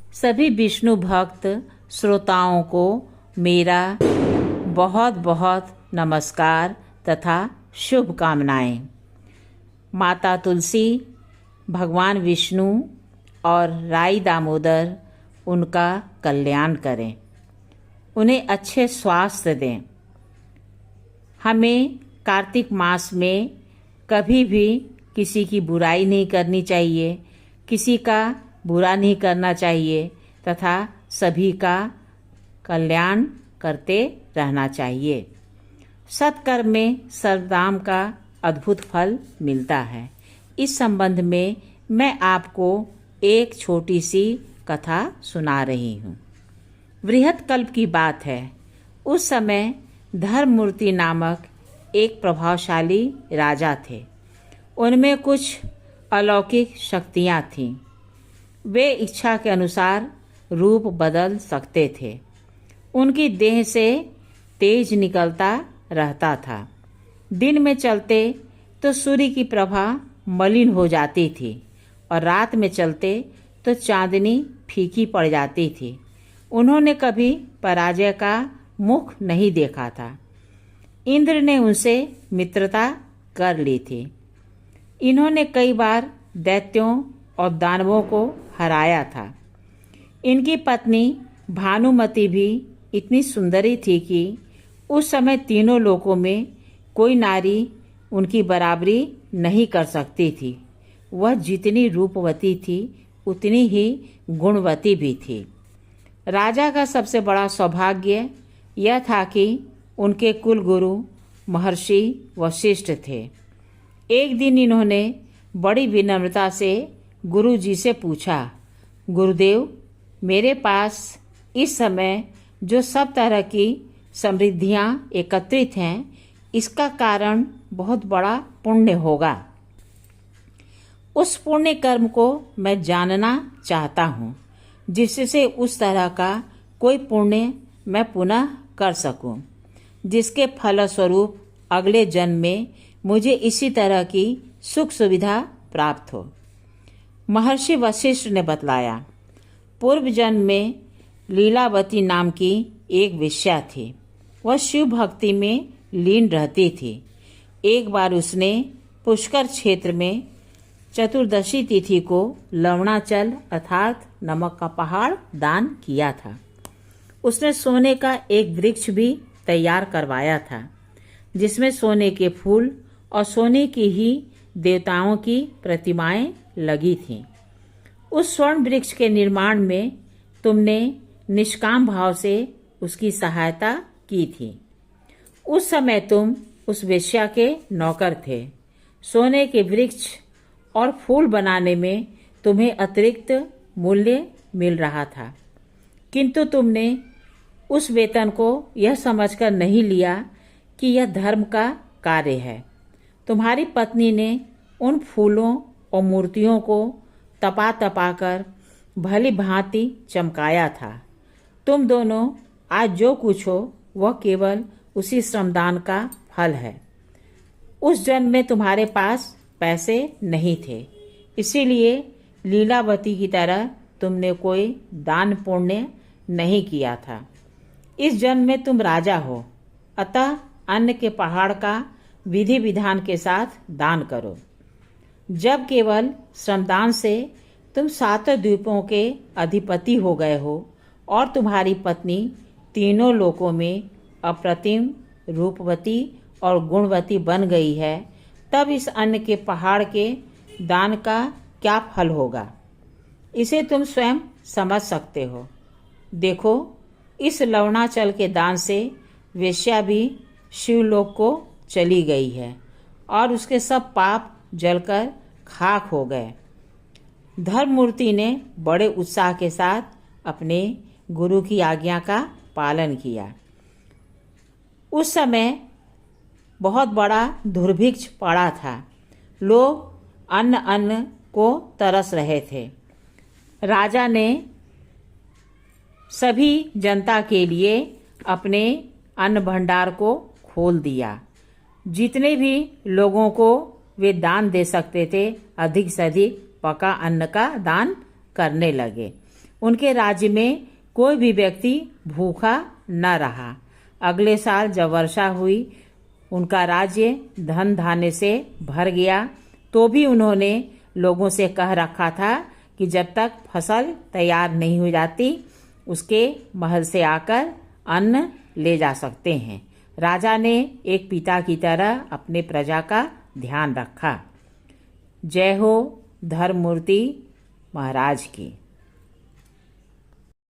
सभी विष्णु भक्त श्रोताओं को मेरा बहुत बहुत नमस्कार तथा शुभकामनाएं। माता तुलसी, भगवान विष्णु और राई दामोदर उनका कल्याण करें, उन्हें अच्छे स्वास्थ्य दें। हमें कार्तिक मास में कभी भी किसी की बुराई नहीं करनी चाहिए, किसी का बुरा नहीं करना चाहिए तथा सभी का कल्याण करते रहना चाहिए। सत्कर्म में सर्वदाम का अद्भुत फल मिलता है। इस संबंध में मैं आपको एक छोटी सी कथा सुना रही हूँ। बृहत्कल्प की बात है। उस समय धर्ममूर्ति नामक एक प्रभावशाली राजा थे। उनमें कुछ अलौकिक शक्तियाँ थीं। वे इच्छा के अनुसार रूप बदल सकते थे। उनकी देह से तेज निकलता रहता था। दिन में चलते तो सूर्य की प्रभा मलिन हो जाती थी और रात में चलते तो चांदनी फीकी पड़ जाती थी। उन्होंने कभी पराजय का मुख नहीं देखा था। इंद्र ने उनसे मित्रता कर ली थी। इन्होंने कई बार दैत्यों और दानवों को हराया था। इनकी पत्नी भानुमति भी इतनी सुंदरी थी कि उस समय तीनों लोकों में कोई नारी उनकी बराबरी नहीं कर सकती थी। वह जितनी रूपवती थी उतनी ही गुणवती भी थी। राजा का सबसे बड़ा सौभाग्य यह था कि उनके कुल गुरु महर्षि वशिष्ठ थे। एक दिन इन्होंने बड़ी विनम्रता से गुरु जी से पूछा, गुरुदेव, मेरे पास इस समय जो सब तरह की समृद्धियाँ एकत्रित हैं, इसका कारण बहुत बड़ा पुण्य होगा। उस पुण्य कर्म को मैं जानना चाहता हूँ, जिससे उस तरह का कोई पुण्य मैं पुनः कर सकूं, जिसके फलस्वरूप अगले जन्म में मुझे इसी तरह की सुख सुविधा प्राप्त हो। महर्षि वशिष्ठ ने बतलाया, पूर्व जन्म में लीलावती नाम की एक वेश्या थी। वह शिव भक्ति में लीन रहती थी। एक बार उसने पुष्कर क्षेत्र में चतुर्दशी तिथि को लवणाचल अर्थात नमक का पहाड़ दान किया था। उसने सोने का एक वृक्ष भी तैयार करवाया था, जिसमें सोने के फूल और सोने की ही देवताओं की प्रतिमाएं लगी थीं। उस स्वर्ण वृक्ष के निर्माण में तुमने निष्काम भाव से उसकी सहायता की थी। उस समय तुम उस वेश्या के नौकर थे। सोने के वृक्ष और फूल बनाने में तुम्हें अतिरिक्त मूल्य मिल रहा था, किंतु तुमने उस वेतन को यह समझकर नहीं लिया कि यह धर्म का कार्य है। तुम्हारी पत्नी ने उन फूलों और मूर्तियों को तपा तपा कर भली भांति चमकाया था। तुम दोनों आज जो कुछ हो वह केवल उसी श्रमदान का फल है। उस जन्म में तुम्हारे पास पैसे नहीं थे, इसीलिए लीलावती की तरह तुमने कोई दान पुण्य नहीं किया था। इस जन्म में तुम राजा हो, अतः अन्न के पहाड़ का विधि विधान के साथ दान करो। जब केवल श्रमदान से तुम 7 द्वीपों के अधिपति हो गए हो और तुम्हारी पत्नी तीनों लोकों में अप्रतिम रूपवती और गुणवती बन गई है, तब इस अन्न के पहाड़ के दान का क्या फल होगा, इसे तुम स्वयं समझ सकते हो। देखो, इस लवणाचल के दान से वेश्या भी शिवलोक को चली गई है और उसके सब पाप जलकर खाक हो गए। धर्ममूर्ति ने बड़े उत्साह के साथ अपने गुरु की आज्ञा का पालन किया। उस समय बहुत बड़ा दुर्भिक्ष पड़ा था। लोग अन्न को तरस रहे थे। राजा ने सभी जनता के लिए अपने अन्न भंडार को खोल दिया। जितने भी लोगों को वे दान दे सकते थे, अधिक से अधिक पका अन्न का दान करने लगे। उनके राज्य में कोई भी व्यक्ति भूखा न रहा। अगले साल जब वर्षा हुई, उनका राज्य धन धान्य से भर गया। तो भी उन्होंने लोगों से कह रखा था कि जब तक फसल तैयार नहीं हो जाती, उसके महल से आकर अन्न ले जा सकते हैं। राजा ने एक पिता की तरह अपने प्रजा का ध्यान रखा। जय हो धर्ममूर्ति महाराज की।